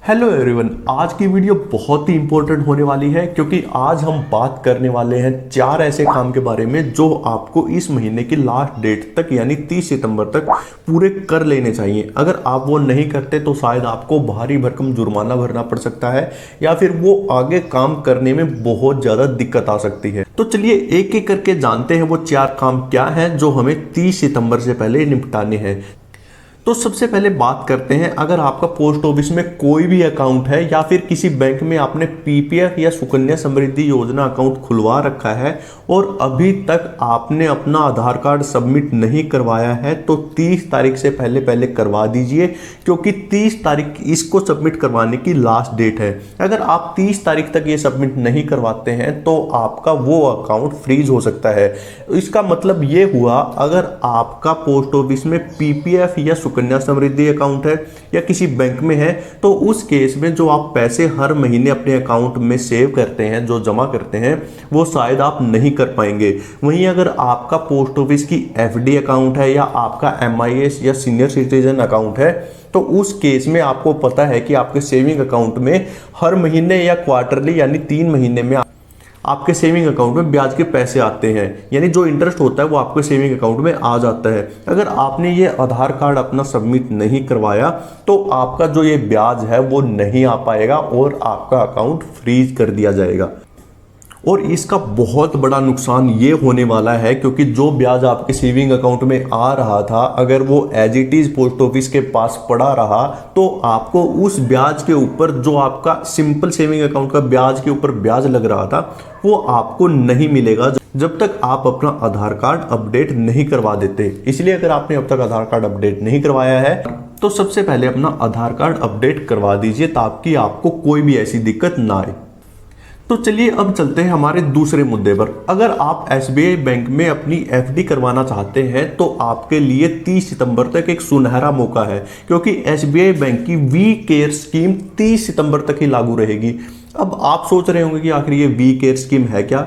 Hello everyone, आज की video बहुत ही इंपॉर्टेंट होने वाली है क्योंकि आज हम बात करने वाले हैं 4 ऐसे काम के बारे में जो आपको इस महीने की लास्ट डेट तक यानी 30 सितंबर तक पूरे कर लेने चाहिए। अगर आप वो नहीं करते तो शायद आपको भारी भरकम जुर्माना भरना पड़ सकता है या फिर वो आगे काम करने में बहुत ज़्यादा दिक्कत आ सकती है। तो चलिए एक एक करके जानते हैं वो 4 काम क्या हैं जो हमें 30 सितंबर से पहले निपटाने हैं। तो सबसे पहले बात करते हैं, अगर आपका पोस्ट ऑफिस में कोई भी अकाउंट है या फिर किसी बैंक में आपने पीपीएफ या सुकन्या समृद्धि योजना अकाउंट खुलवा रखा है और अभी तक आपने अपना आधार कार्ड सबमिट नहीं करवाया है तो 30 तारीख से पहले पहले करवा दीजिए क्योंकि 30 तारीख इसको सबमिट करवाने की लास्ट डेट है। अगर आप 30 तारीख तक ये सबमिट नहीं करवाते हैं तो आपका वो अकाउंट फ्रीज हो सकता है। इसका मतलब ये हुआ, अगर आपका पोस्ट ऑफिस में पीपीएफ या सुकन्या समृद्धि अकाउंट है या किसी बैंक में है तो उस केस में जो आप पैसे हर महीने अपने अकाउंट में सेव करते हैं, जो जमा करते हैं, वो शायद आप नहीं कर पाएंगे। वहीं अगर आपका पोस्ट ऑफिस की एफडी अकाउंट है या आपका एमआईएस या सीनियर सिटीजन अकाउंट है तो उस केस में आपको पता है कि आपके सेविंग अकाउंट में हर महीने या क्वार्टरली यानी 3 महीने में आपके सेविंग अकाउंट में ब्याज के पैसे आते हैं, यानी जो इंटरेस्ट होता है वो आपके सेविंग अकाउंट में आ जाता है। अगर आपने ये आधार कार्ड अपना सबमिट नहीं करवाया तो आपका जो ये ब्याज है वो नहीं आ पाएगा और आपका अकाउंट फ्रीज कर दिया जाएगा। और इसका बहुत बड़ा नुकसान ये होने वाला है क्योंकि जो ब्याज आपके सेविंग अकाउंट में आ रहा था, अगर वो as it is post office के पास पड़ा रहा तो आपको उस ब्याज के ऊपर जो आपका सिंपल सेविंग अकाउंट का ब्याज के ऊपर ब्याज लग रहा था वो आपको नहीं मिलेगा जब तक आप अपना आधार कार्ड अपडेट नहीं करवा देते। इसलिए अगर आपने अब तक आधार कार्ड अपडेट नहीं करवाया है तो सबसे पहले अपना आधार कार्ड अपडेट करवा दीजिए ताकि आपको कोई भी ऐसी दिक्कत ना आए। तो चलिए अब चलते हैं हमारे दूसरे मुद्दे पर। अगर आप एसबीआई बैंक में अपनी एफडी करवाना चाहते हैं तो आपके लिए 30 सितंबर तक एक सुनहरा मौका है क्योंकि एसबीआई बैंक की वी केयर स्कीम 30 सितंबर तक ही लागू रहेगी। अब आप सोच रहे होंगे कि आखिर ये वी केयर स्कीम है क्या?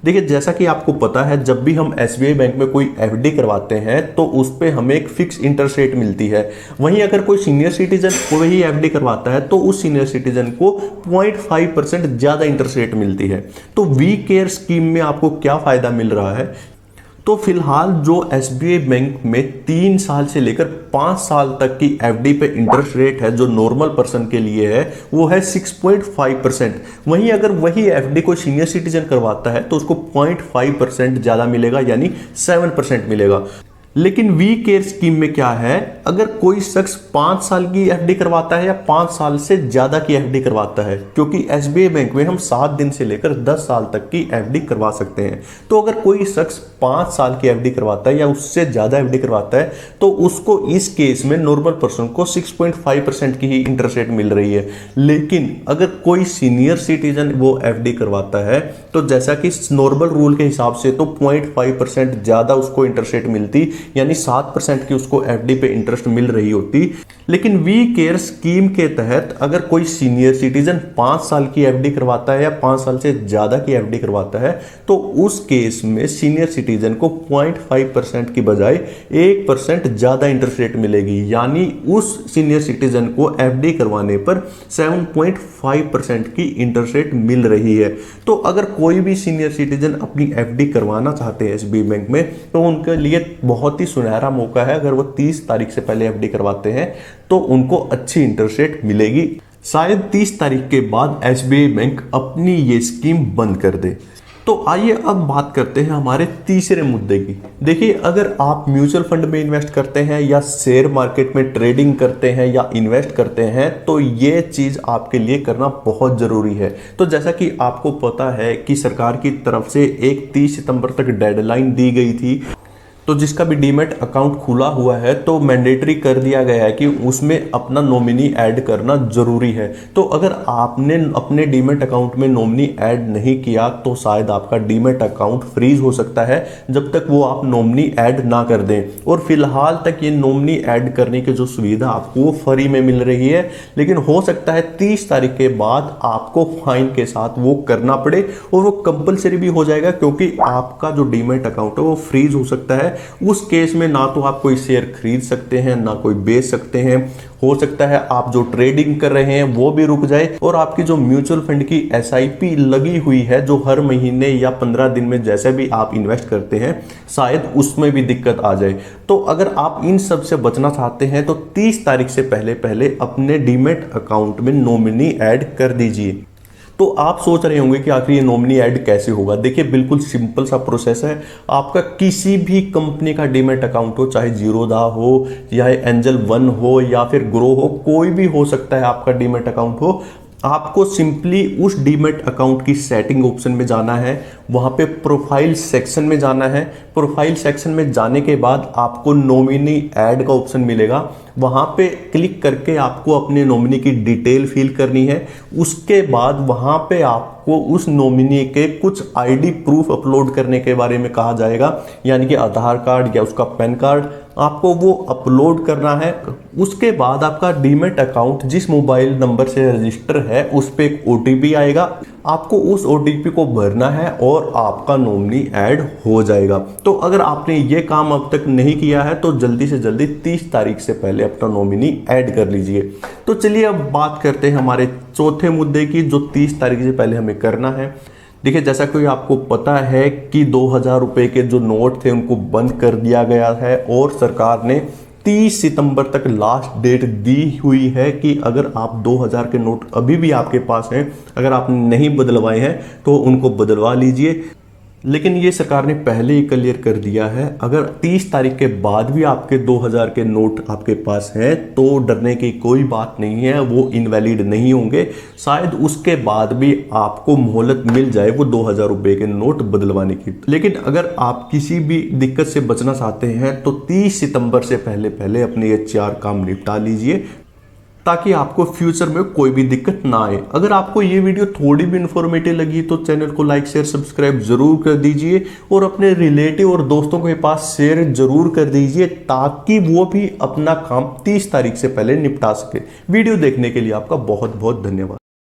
देखिए, जैसा कि आपको पता है, जब भी हम एसबीआई बैंक में कोई एफडी करवाते हैं तो उस पे हमें एक फिक्स इंटरेस्ट रेट मिलती है। वहीं अगर कोई सीनियर सिटीजन वही एफडी करवाता है तो उस सीनियर सिटीजन को 0.5% ज़्यादा इंटरेस्ट रेट मिलती है। तो वी केयर स्कीम में आपको क्या फ़ायदा मिल रहा है? तो फिलहाल जो एसबीआई बैंक में 3 साल से लेकर 5 साल तक की एफडी पे इंटरेस्ट रेट है जो नॉर्मल पर्सन के लिए है वो है 6.5%। वहीं अगर वही एफडी कोई सीनियर सिटीजन करवाता है तो उसको 0.5% ज़्यादा मिलेगा यानी 7% मिलेगा। लेकिन वी केयर स्कीम में क्या है, अगर कोई शख्स 5 साल की एफडी करवाता है या 5 साल से ज़्यादा की एफडी करवाता है, क्योंकि एसबीआई बैंक में हम 7 दिन से लेकर 10 साल तक की एफडी करवा सकते हैं, तो अगर कोई शख्स 5 साल की एफडी करवाता है या उससे ज़्यादा एफडी करवाता है तो उसको इस केस में नॉर्मल पर्सन को 6.5% की ही इंटरेस्ट रेट मिल रही है। लेकिन अगर कोई सीनियर सिटीजन वो एफडी करवाता है तो जैसा कि नॉर्मल रूल के हिसाब से तो 0.5% ज़्यादा उसको इंटरेस्ट रेट मिलती, यानी 7% की उसको एफडी पे इंटरेस्ट मिल रही होती। लेकिन वी केयर स्कीम के तहत अगर कोई सीनियर सिटीजन 5 साल की एफडी करवाता है या 5 साल से ज़्यादा की एफडी करवाता है तो उस केस में सीनियर सिटीजन को 0.5% की बजाय 1% ज़्यादा इंटरेस्ट रेट मिलेगी, यानी उस सीनियर सिटीजन को एफडी करवाने पर 7.5% की इंटरेस्ट रेट मिल रही है। तो अगर कोई भी सीनियर सिटीजन अपनी एफडी करवाना चाहते हैं एसबीआई बैंक में तो उनके लिए बहुत ही सुनहरा मौका है। अगर वो 30 तारीख से पहले एफडी करवाते हैं तो उनको अच्छी इंटरेस्ट रेट मिलेगी। शायद 30 तारीख के बाद एसबीआई बैंक अपनी ये स्कीम बंद कर दे। तो आइए अब बात करते हैं हमारे तीसरे मुद्दे की। देखिए, अगर आप म्यूचुअल फंड में इन्वेस्ट करते हैं या शेयर मार्केट में ट्रेडिंग करते हैं या इन्वेस्ट करते हैं तो ये चीज़ आपके लिए करना बहुत ज़रूरी है। तो जैसा कि आपको पता है कि सरकार की तरफ से एक 30 सितंबर तक डेडलाइन दी गई थी, तो जिसका भी डीमैट अकाउंट खुला हुआ है तो मैंडेटरी कर दिया गया है कि उसमें अपना नॉमिनी ऐड करना जरूरी है। तो अगर आपने अपने डीमैट अकाउंट में नॉमिनी ऐड नहीं किया तो शायद आपका डीमैट अकाउंट फ्रीज हो सकता है जब तक वो आप नॉमिनी ऐड ना कर दें। और फिलहाल तक ये नॉमिनी ऐड करने की जो सुविधा आपको वो फ्री में मिल रही है, लेकिन हो सकता है 30 तारीख के बाद आपको फाइन के साथ वो करना पड़े और वो कंपलसरी भी हो जाएगा क्योंकि आपका जो डीमैट अकाउंट है वो फ्रीज हो सकता है उस केस में ना तो आप कोई शेयर खरीद सकते हैं ना कोई बेच सकते हैं। हो सकता है आप जो ट्रेडिंग कर रहे हैं वो भी रुक जाए और आपकी जो म्यूचुअल फंड की एसआईपी लगी हुई है जो हर महीने या 15 दिन में जैसे भी आप इन्वेस्ट करते हैं शायद उसमें भी दिक्कत आ जाए। तो अगर आप इन सब से बचना चाहते हैं तो 30 तारीख से पहले पहले अपने डीमैट अकाउंट में नॉमिनी ऐड कर दीजिए। तो आप सोच रहे होंगे कि आखिर ये नॉमिनी ऐड कैसे होगा। देखिए बिल्कुल सिंपल सा प्रोसेस है। आपका किसी भी कंपनी का डीमैट अकाउंट हो, चाहे जीरोधा हो या एंजल वन हो या फिर ग्रो हो, कोई भी हो सकता है आपका डीमैट अकाउंट हो। आपको सिंपली उस डीमैट अकाउंट की सेटिंग ऑप्शन में जाना है, वहां पे प्रोफाइल सेक्शन में जाना है। प्रोफाइल सेक्शन में जाने के बाद आपको नॉमिनी ऐड का ऑप्शन मिलेगा, वहां पे क्लिक करके आपको अपने नॉमिनी की डिटेल फिल करनी है। उसके बाद वहां पे आपको उस नॉमिनी के कुछ आईडी प्रूफ अपलोड करने के बारे में कहा जाएगा, यानी कि आधार कार्ड या उसका पैन कार्ड आपको वो अपलोड करना है। उसके बाद आपका डीमैट अकाउंट जिस मोबाइल नंबर से रजिस्टर है उस पर एक ओटीपी आएगा, आपको उस ओटीपी को भरना है और आपका नॉमिनी ऐड हो जाएगा। तो अगर आपने ये काम अब तक नहीं किया है तो जल्दी से जल्दी 30 तारीख से पहले अपना नॉमिनी ऐड कर लीजिए। तो चलिए अब बात करते हैं हमारे चौथे मुद्दे की जो 30 तारीख से पहले हमें करना है। देखिए जैसा कि आपको पता है कि 2000 रुपए के जो नोट थे उनको बंद कर दिया गया है और सरकार ने 30 सितंबर तक लास्ट डेट दी हुई है कि अगर आप 2000 के नोट अभी भी आपके पास हैं, अगर आपने नहीं बदलवाए हैं तो उनको बदलवा लीजिए। लेकिन ये सरकार ने पहले ही क्लियर कर दिया है, अगर 30 तारीख के बाद भी आपके 2000 के नोट आपके पास हैं तो डरने की कोई बात नहीं है, वो इनवैलिड नहीं होंगे। शायद उसके बाद भी आपको मोहलत मिल जाए वो 2000 रुपए के नोट बदलवाने की। लेकिन अगर आप किसी भी दिक्कत से बचना चाहते हैं तो 30 सितंबर से पहले पहले अपने ये 4 काम निपटा लीजिए ताकि आपको फ्यूचर में कोई भी दिक्कत ना आए। अगर आपको ये वीडियो थोड़ी भी इन्फॉर्मेटिव लगी तो चैनल को लाइक शेयर सब्सक्राइब जरूर कर दीजिए और अपने रिलेटिव और दोस्तों के पास शेयर जरूर कर दीजिए ताकि वो भी अपना काम 30 तारीख से पहले निपटा सके। वीडियो देखने के लिए आपका बहुत बहुत धन्यवाद।